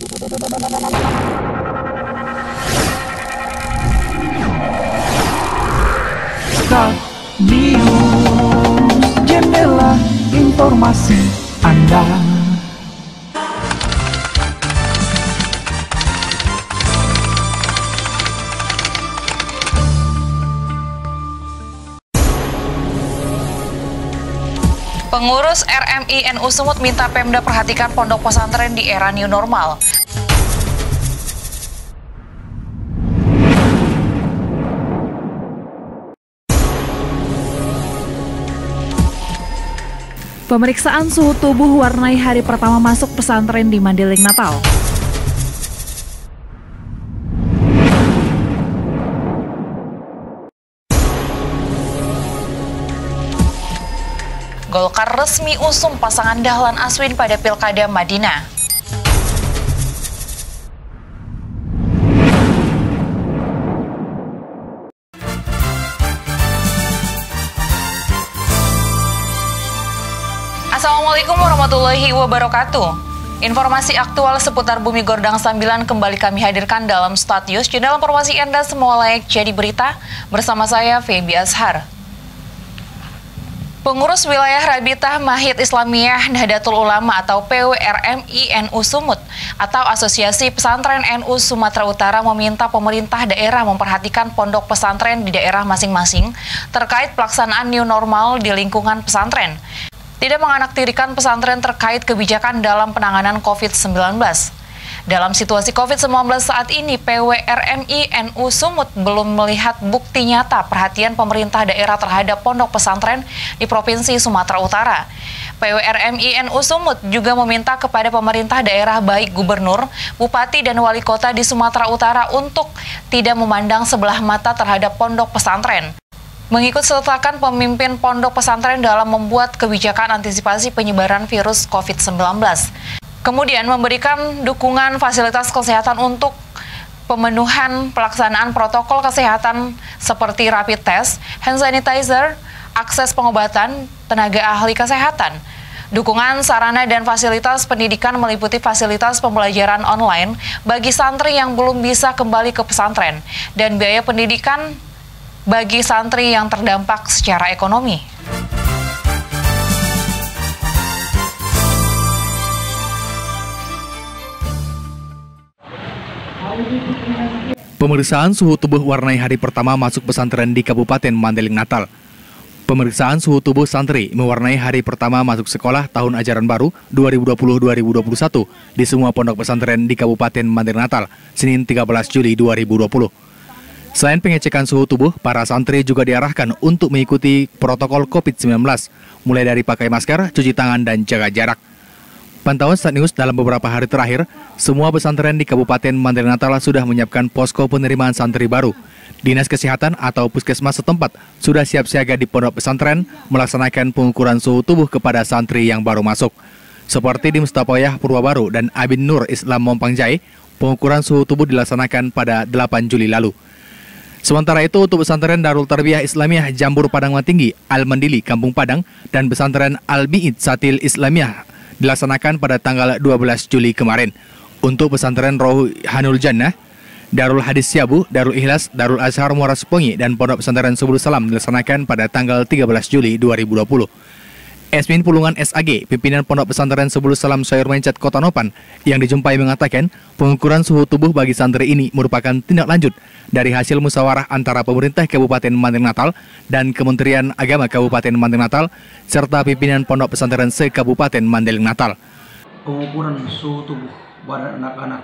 Star News, jendela informasi Anda. Pengurus RMI NU Sumut minta Pemda perhatikan pondok pesantren di era new normal. Pemeriksaan suhu tubuh warnai hari pertama masuk pesantren di Mandailing, Natal. Golkar resmi usung pasangan Dahlan Aswin pada Pilkada Madinah. Assalamualaikum warahmatullahi wabarakatuh. Informasi aktual seputar Bumi Gordang Sambilan kembali kami hadirkan dalam Statius. Jendela informasi Anda semua layak jadi berita. Bersama saya, Feby Azhar. Pengurus Wilayah Rabitah Mahid Islamiyah Nahdlatul Ulama atau PWRMI NU Sumut atau Asosiasi Pesantren NU Sumatera Utara meminta pemerintah daerah memperhatikan pondok pesantren di daerah masing-masing terkait pelaksanaan new normal di lingkungan pesantren. Tidak menganaktirikan pesantren terkait kebijakan dalam penanganan COVID-19. Dalam situasi COVID-19 saat ini, PWRMI NU Sumut belum melihat bukti nyata perhatian pemerintah daerah terhadap pondok pesantren di Provinsi Sumatera Utara. PWRMI NU Sumut juga meminta kepada pemerintah daerah baik gubernur, bupati, dan wali kota di Sumatera Utara untuk tidak memandang sebelah mata terhadap pondok pesantren. Mengikut sertakan pemimpin pondok pesantren dalam membuat kebijakan antisipasi penyebaran virus COVID-19. Kemudian memberikan dukungan fasilitas kesehatan untuk pemenuhan pelaksanaan protokol kesehatan seperti rapid test, hand sanitizer, akses pengobatan, tenaga ahli kesehatan. Dukungan sarana dan fasilitas pendidikan meliputi fasilitas pembelajaran online bagi santri yang belum bisa kembali ke pesantren dan biaya pendidikan bagi santri yang terdampak secara ekonomi. Pemeriksaan suhu tubuh warnai hari pertama masuk pesantren di Kabupaten Mandailing, Natal. Pemeriksaan suhu tubuh santri mewarnai hari pertama masuk sekolah tahun ajaran baru 2020-2021 di semua pondok pesantren di Kabupaten Mandailing, Natal, Senin 13 Juli 2020. Selain pengecekan suhu tubuh, para santri juga diarahkan untuk mengikuti protokol COVID-19, mulai dari pakai masker, cuci tangan, dan jaga jarak. Pantauan Statius dalam beberapa hari terakhir, semua pesantren di Kabupaten Mandailing, Natal sudah menyiapkan posko penerimaan santri baru. Dinas Kesehatan atau Puskesmas setempat sudah siap siaga di pondok pesantren melaksanakan pengukuran suhu tubuh kepada santri yang baru masuk. Seperti di Mustapayah Purwabaru dan Abin Nur Islam Mompang Jai, pengukuran suhu tubuh dilaksanakan pada 8 Juli lalu. Sementara itu, untuk pesantren Darul Tarbiyah Islamiyah Jambur Padang Matinggi, Al-Mandili, Kampung Padang, dan pesantren Al-Mi'id Satil Islamiyah dilaksanakan pada tanggal 12 Juli kemarin. Untuk pesantren Rohanul Jannah, Darul Hadis Siabu, Darul Ikhlas, Darul Azhar Muara Sepongi, dan Pondok Pesantren Subul Salam dilaksanakan pada tanggal 13 Juli 2020. Esmin Pulungan SAG, pimpinan Pondok Pesantren Subul Salam Sayur Mencet Kota Nopan, yang dijumpai mengatakan pengukuran suhu tubuh bagi santri ini merupakan tindak lanjut dari hasil musyawarah antara pemerintah Kabupaten Mandailing Natal dan Kementerian Agama Kabupaten Mandailing Natal serta pimpinan Pondok Pesantren se-Kabupaten Mandailing Natal. Pengukuran suhu tubuh badan anak-anak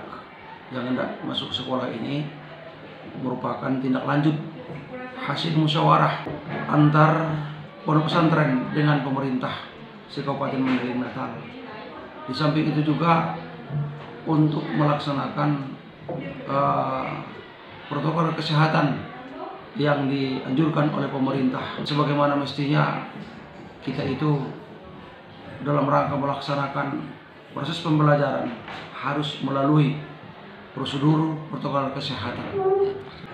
yang hendak masuk sekolah ini merupakan tindak lanjut hasil musyawarah antar pondok pesantren dengan pemerintah se-Kabupaten Mandailing Natal. Di samping itu juga untuk melaksanakan protokol kesehatan yang dianjurkan oleh pemerintah. Sebagaimana mestinya kita itu dalam rangka melaksanakan proses pembelajaran harus melalui prosedur protokol kesehatan.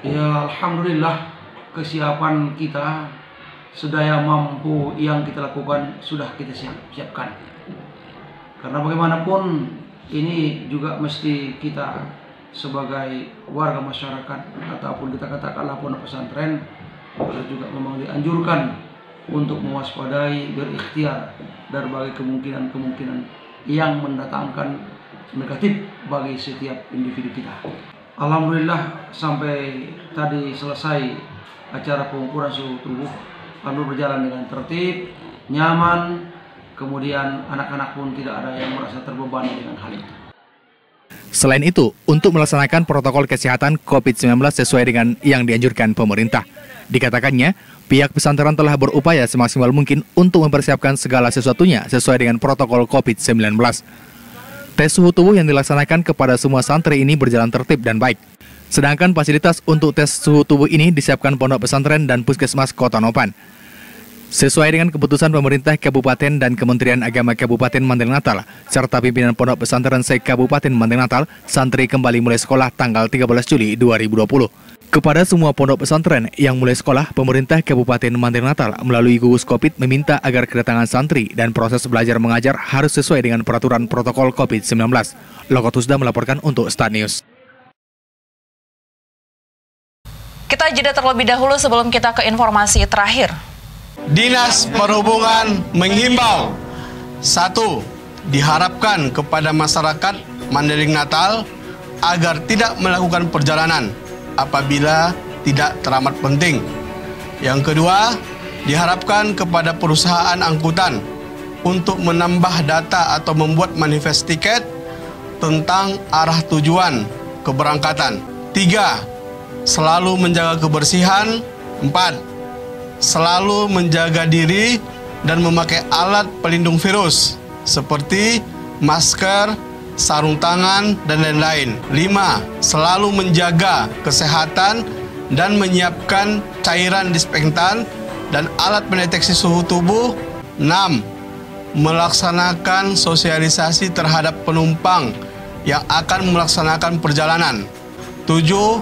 Ya, alhamdulillah kesiapan kita sedaya mampu yang kita lakukan sudah kita siapkan. Karena bagaimanapun ini juga mesti kita sebagai warga masyarakat ataupun kita katakanlah pondok pesantren juga memang dianjurkan untuk mewaspadai, berikhtiar dari berbagai kemungkinan-kemungkinan yang mendatangkan negatif bagi setiap individu kita. Alhamdulillah sampai tadi selesai acara pengukuran suhu tubuh, alhamdulillah berjalan dengan tertib, nyaman, kemudian anak-anak pun tidak ada yang merasa terbebani dengan hal itu. Selain itu, untuk melaksanakan protokol kesehatan COVID-19 sesuai dengan yang dianjurkan pemerintah, dikatakannya pihak pesantren telah berupaya semaksimal mungkin untuk mempersiapkan segala sesuatunya sesuai dengan protokol COVID-19. Tes suhu tubuh yang dilaksanakan kepada semua santri ini berjalan tertib dan baik. Sedangkan fasilitas untuk tes suhu tubuh ini disiapkan Pondok Pesantren dan Puskesmas Kota Nopan. Sesuai dengan keputusan pemerintah Kabupaten dan Kementerian Agama Kabupaten Mandailing Natal, serta pimpinan Pondok Pesantren se-Kabupaten Mandailing Natal, santri kembali mulai sekolah tanggal 13 Juli 2020. Kepada semua pondok pesantren yang mulai sekolah, pemerintah Kabupaten Mandailing Natal melalui gugus COVID meminta agar kedatangan santri dan proses belajar mengajar harus sesuai dengan peraturan protokol COVID-19. Lokotusda melaporkan untuk Start News. Kita jeda terlebih dahulu sebelum kita ke informasi terakhir. Dinas Perhubungan menghimbau 1. Diharapkan kepada masyarakat Mandailing Natal agar tidak melakukan perjalanan apabila tidak teramat penting. Yang kedua, diharapkan kepada perusahaan angkutan untuk menambah data atau membuat manifest tiket tentang arah tujuan keberangkatan. 3. Selalu menjaga kebersihan. 4. Selalu menjaga diri dan memakai alat pelindung virus seperti masker, sarung tangan, dan lain-lain. 5. Selalu menjaga kesehatan dan menyiapkan cairan disinfektan dan alat pendeteksi suhu tubuh. 6. Melaksanakan sosialisasi terhadap penumpang yang akan melaksanakan perjalanan. 7.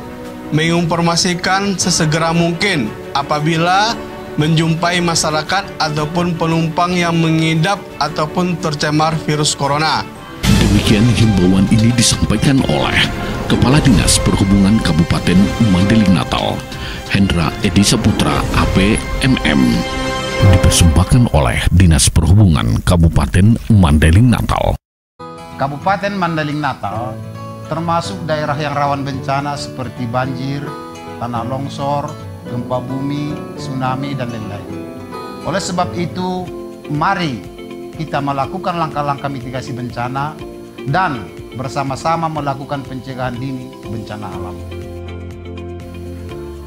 Menginformasikan sesegera mungkin apabila menjumpai masyarakat ataupun penumpang yang mengidap ataupun tercemar virus corona. Demikian himbauan ini disampaikan oleh Kepala Dinas Perhubungan Kabupaten Mandailing Natal, Hendra Edi Saputra, APMM. Dipersembahkan oleh Dinas Perhubungan Kabupaten Mandailing Natal. Kabupaten Mandailing Natal termasuk daerah yang rawan bencana seperti banjir, tanah longsor, gempa bumi, tsunami, dan lain-lain. Oleh sebab itu, mari kita melakukan langkah-langkah mitigasi bencana dan bersama-sama melakukan pencegahan dini bencana alam.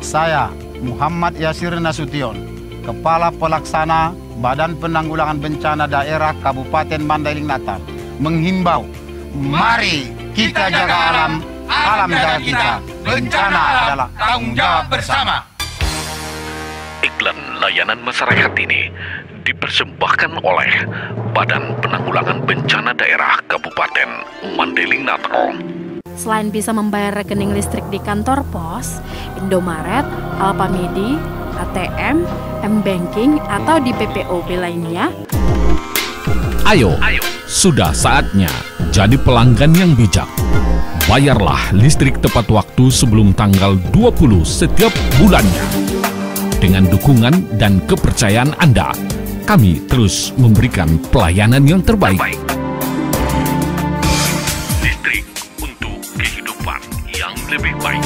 Saya, Muhammad Yasir Nasution, Kepala Pelaksana Badan Penanggulangan Bencana Daerah Kabupaten Mandailing Natal, menghimbau, mari kita jaga alam, alam jaga kita. Bencana adalah tanggung jawab bersama. Iklan layanan masyarakat ini dipersembahkan oleh Badan Penanggulangan Bencana Daerah Kabupaten Mandailing Natal. Selain bisa membayar rekening listrik di kantor pos, Indomaret, Alpamidi, ATM, M-Banking, atau di PPOB lainnya. Ayo, sudah saatnya jadi pelanggan yang bijak. Bayarlah listrik tepat waktu sebelum tanggal 20 setiap bulannya. Dengan dukungan dan kepercayaan Anda, kami terus memberikan pelayanan yang terbaik. Listrik untuk kehidupan yang lebih baik.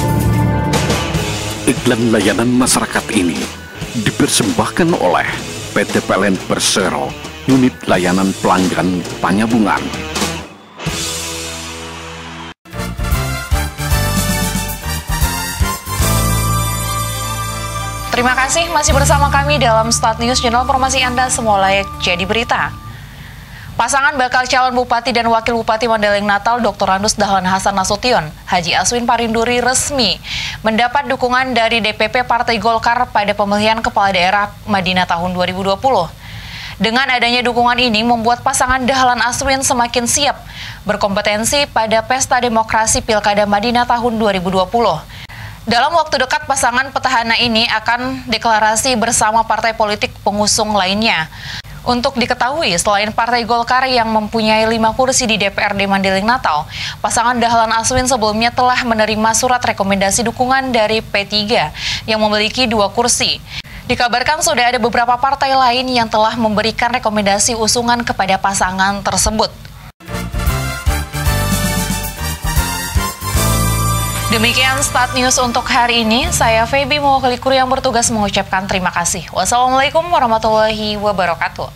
Iklan layanan masyarakat ini dipersembahkan oleh PT PLN Persero, Unit Layanan Pelanggan Panyabungan. Terima kasih masih bersama kami dalam Start News, channel informasi Anda semua layak jadi berita. Pasangan bakal calon Bupati dan Wakil Bupati Mandailing Natal Dr. Randus Dahlan Hasan Nasution, Haji Aswin Parinduri resmi mendapat dukungan dari DPP Partai Golkar pada pemilihan Kepala Daerah Madinah tahun 2020. Dengan adanya dukungan ini membuat pasangan Dahlan Aswin semakin siap berkompetensi pada Pesta Demokrasi Pilkada Madinah tahun 2020. Dalam waktu dekat, pasangan petahana ini akan deklarasi bersama partai politik pengusung lainnya. Untuk diketahui, selain Partai Golkar yang mempunyai 5 kursi di DPRD Mandailing Natal, pasangan Dahlan Aswin sebelumnya telah menerima surat rekomendasi dukungan dari P3 yang memiliki 2 kursi. Dikabarkan sudah ada beberapa partai lain yang telah memberikan rekomendasi usungan kepada pasangan tersebut. Demikian Start News untuk hari ini. Saya Feby mewakili kru yang bertugas mengucapkan terima kasih. Wassalamualaikum warahmatullahi wabarakatuh.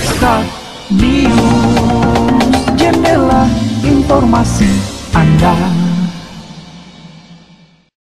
Start News, jendela informasi Anda.